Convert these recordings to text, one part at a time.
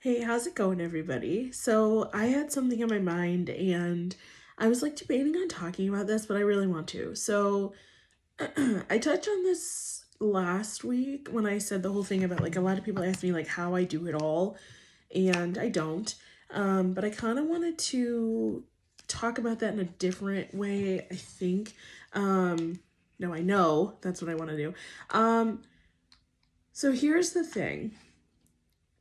Hey, how's it going, everybody? So, I had something in my mind and I was like debating on talking about this, but I really want to. So, I touched on this last week when I said the whole thing about like a lot of people ask me like how I do it all, and I don't. But I kind of wanted to talk about that in a different way, I think. No, I know that's what I want to do. So, here's the thing.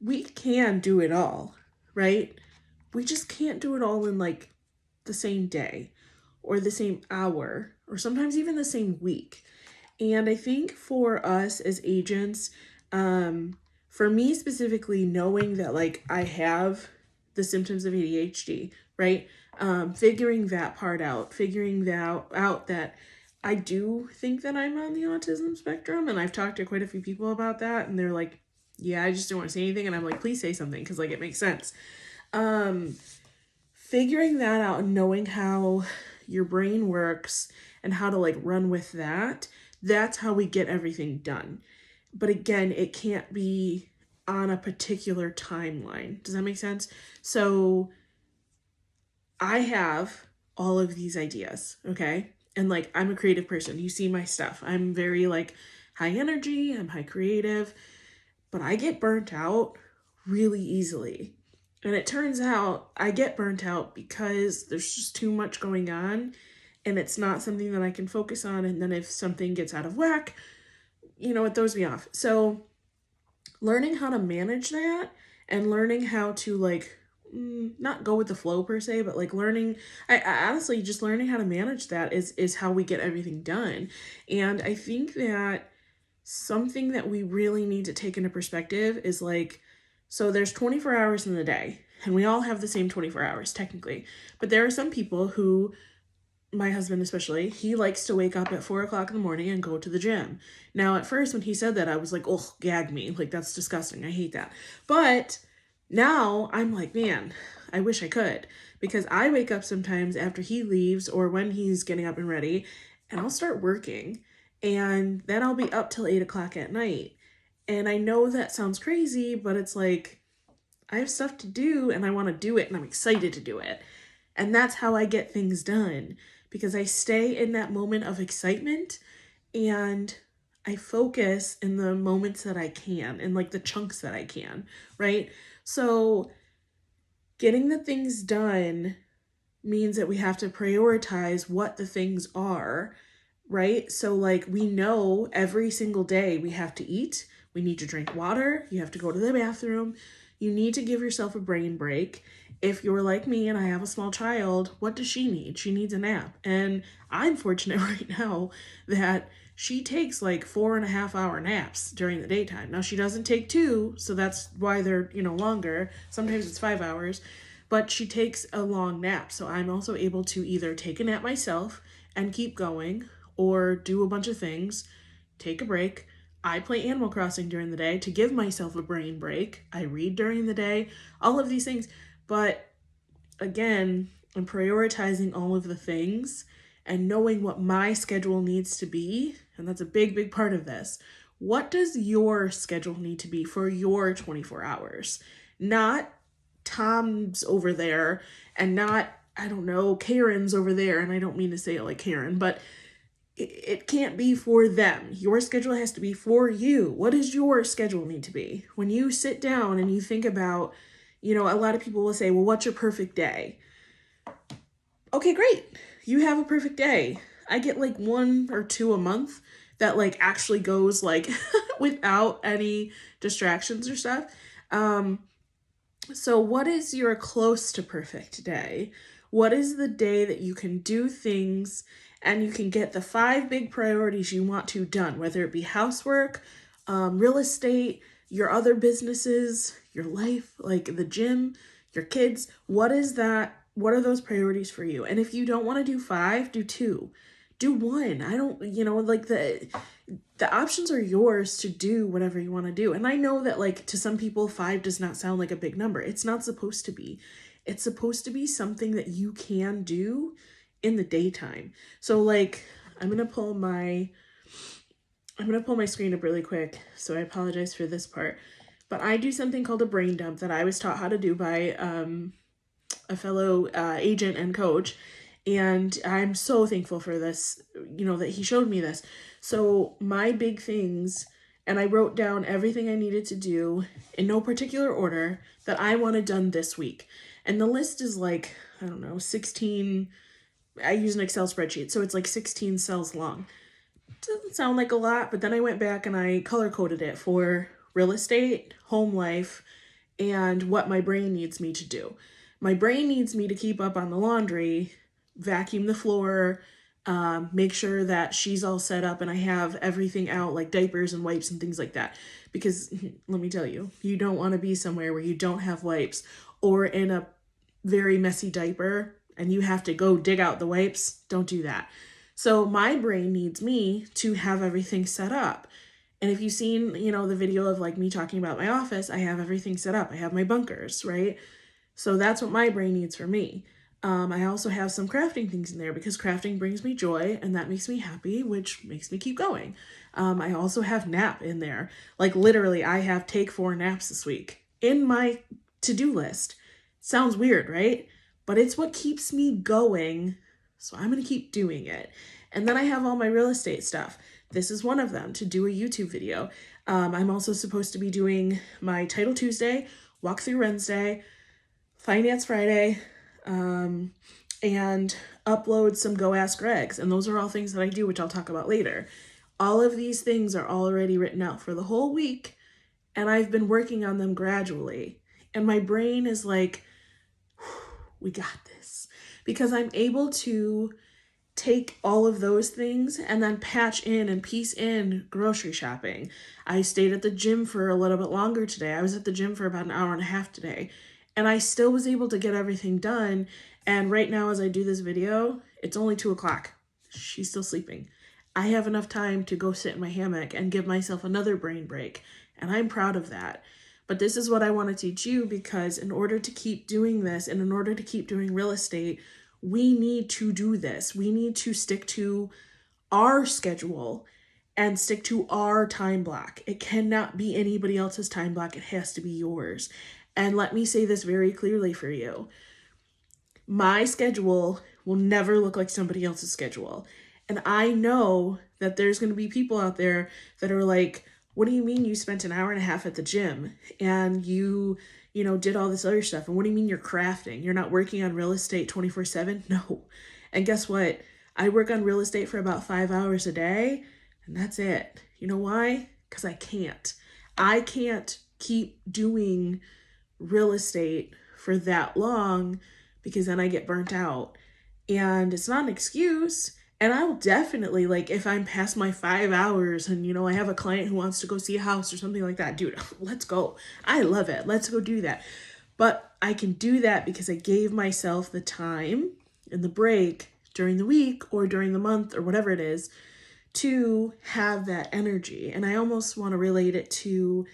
We can do it all, right? We just can't do it all in like the same day or the same hour or sometimes even the same week. And I think for us as agents, for me specifically, knowing that like I have the symptoms of ADHD, right? Figuring that part out, figuring that I do think that I'm on the autism spectrum, and I've talked to quite a few people about that, and they're like, yeah, I just don't want to say anything. And I'm like, please say something because like it makes sense. Um, Figuring that out and knowing how your brain works and how to like run with that, that's how we get everything done. But again, it can't be on a particular timeline. Does that make sense? So I have all of these ideas, okay? And like I'm a creative person. You see my stuff. I'm very like high energy, I'm high creative, but I get burnt out really easily. And it turns out I get burnt out because there's just too much going on and it's not something that I can focus on. And then if something gets out of whack, it throws me off. So learning how to manage that and learning how to like not go with the flow per se, but like learning, I honestly just learning how to manage that is how we get everything done. And I think that something that we really need to take into perspective is like, so there's 24 hours in the day and we all have the same 24 hours technically, but there are some people who, my husband especially, he likes to wake up at 4 o'clock in the morning and go to the gym. Now at first when he said that, I was like, oh, gag me, like that's disgusting, I hate that. But now I'm like, man, I wish I could, because I wake up sometimes after he leaves or when he's getting up and ready, and I'll start working, and then I'll be up till 8 o'clock at night. And I know that sounds crazy, but it's like I have stuff to do and I want to do it and I'm excited to do it. And that's how I get things done, because I stay in that moment of excitement and I focus in the moments that I can and like the chunks that I can, right? So getting the things done means that we have to prioritize what the things are, right? So like we know every single day we have to eat, we need to drink water, you have to go to the bathroom, you need to give yourself a brain break. If you're like me and I have a small child, what does she need? She needs a nap. And I'm fortunate right now that she takes like 4.5 hour naps during the daytime. Now she doesn't take two, so that's why they're, longer. Sometimes it's 5 hours, but she takes a long nap. So I'm also able to either take a nap myself and keep going or do a bunch of things, take a break. I play Animal Crossing during the day to give myself a brain break. I read during the day, all of these things. But again, I'm prioritizing all of the things and knowing what my schedule needs to be. And that's a big, big part of this. What does your schedule need to be for your 24 hours? Not Tom's over there and not, I don't know, Karen's over there. And I don't mean to say it like Karen, but it can't be for them. Your schedule has to be for you. What does your schedule need to be? When you sit down and you think about, a lot of people will say, well, what's your perfect day? Okay, great. You have a perfect day. I get like 1 or 2 a month that like actually goes like without any distractions or stuff. So what is your close to perfect day? What is the day that you can do things and you can get the 5 big priorities you want to done, whether it be housework, real estate, your other businesses, your life, like the gym, your kids? What is that? What are those priorities for you? And if you don't want to do 5, do 2. Do 1. I don't, like the options are yours to do whatever you want to do. And I know that like to some people 5 does not sound like a big number. It's not supposed to be. It's supposed to be something that you can do in the daytime. So like I'm going to pull my screen up really quick. So I apologize for this part. but I do something called a brain dump that I was taught how to do by a fellow agent and coach. And I'm so thankful for this, that he showed me this. So my big things, and I wrote down everything I needed to do in no particular order that I wanted done this week. And the list is like, I don't know, 16, I use an Excel spreadsheet, so it's like 16 cells long. Doesn't sound like a lot, but then I went back and I color coded it for real estate, home life, and what my brain needs me to do. My brain needs me to keep up on the laundry, vacuum the floor, make sure that she's all set up and I have everything out, like diapers and wipes and things like that. Because let me tell you, you don't want to be somewhere where you don't have wipes or in a very messy diaper and you have to go dig out the wipes. Don't do that. So my brain needs me to have everything set up. And if you've seen, the video of like me talking about my office, I have everything set up. I have my bunkers, right? So that's what my brain needs for me. I also have some crafting things in there because crafting brings me joy and that makes me happy, which makes me keep going. I also have nap in there. Like literally, I have take 4 naps this week in my to-do list. Sounds weird, right? But it's what keeps me going. So I'm going to keep doing it. And then I have all my real estate stuff. This is one of them, to do a YouTube video. I'm also supposed to be doing my Title Tuesday, Walkthrough Wednesday, Finance Friday, and upload some Go Ask Regs. And those are all things that I do, which I'll talk about later. All of these things are already written out for the whole week, and I've been working on them gradually. And my brain is like, we got this. Because I'm able to take all of those things and then patch in and piece in grocery shopping. I stayed at the gym for a little bit longer today. I was at the gym for about an hour and a half today. And I still was able to get everything done. And right now, as I do this video, it's only 2:00. She's still sleeping. I have enough time to go sit in my hammock and give myself another brain break. And I'm proud of that. But this is what I want to teach you, because in order to keep doing this and in order to keep doing real estate, we need to do this. We need to stick to our schedule and stick to our time block. It cannot be anybody else's time block. It has to be yours. And let me say this very clearly for you. My schedule will never look like somebody else's schedule. And I know that there's going to be people out there that are like, what do you mean you spent an hour and a half at the gym and you did all this other stuff? And what do you mean you're crafting? You're not working on real estate 24/7? No. And guess what? I work on real estate for about 5 hours a day, and that's it. You know why? Because I can't. I can't keep doing real estate for that long because then I get burnt out. And it's not an excuse. And I will definitely, like, if I'm past my 5 hours and, I have a client who wants to go see a house or something like that, dude, let's go. I love it. Let's go do that. But I can do that because I gave myself the time and the break during the week or during the month or whatever it is to have that energy. And I almost want to relate it to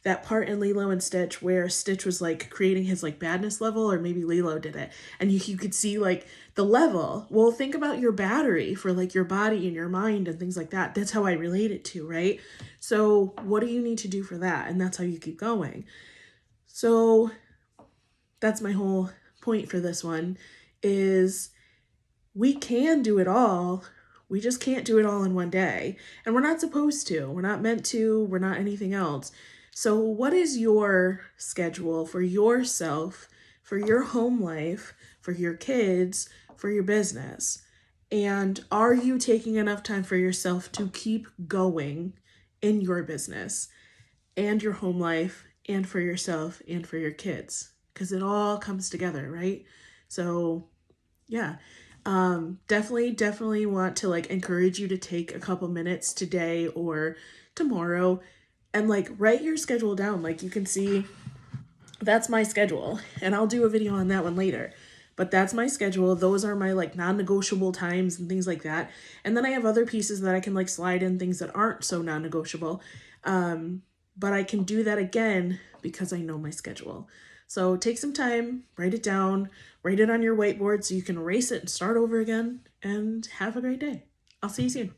that part in Lilo and Stitch where Stitch was like creating his like badness level, or maybe Lilo did it. And you could see like the level. Well, think about your battery for like your body and your mind and things like that. That's how I relate it to, right? So what do you need to do for that? And that's how you keep going. So that's my whole point for this one, is we can do it all. We just can't do it all in one day. And we're not supposed to. We're not meant to. We're not anything else. So what is your schedule for yourself, for your home life, for your kids, for your business? And are you taking enough time for yourself to keep going in your business and your home life and for yourself and for your kids? Because it all comes together, right? So yeah, definitely want to like encourage you to take a couple minutes today or tomorrow and like write your schedule down. Like you can see, that's my schedule, and I'll do a video on that one later. But that's my schedule. Those are my like non-negotiable times and things like that. And then I have other pieces that I can like slide in things that aren't so non-negotiable. But I can do that again because I know my schedule. So take some time, write it down, write it on your whiteboard so you can erase it and start over again, and have a great day. I'll see you soon.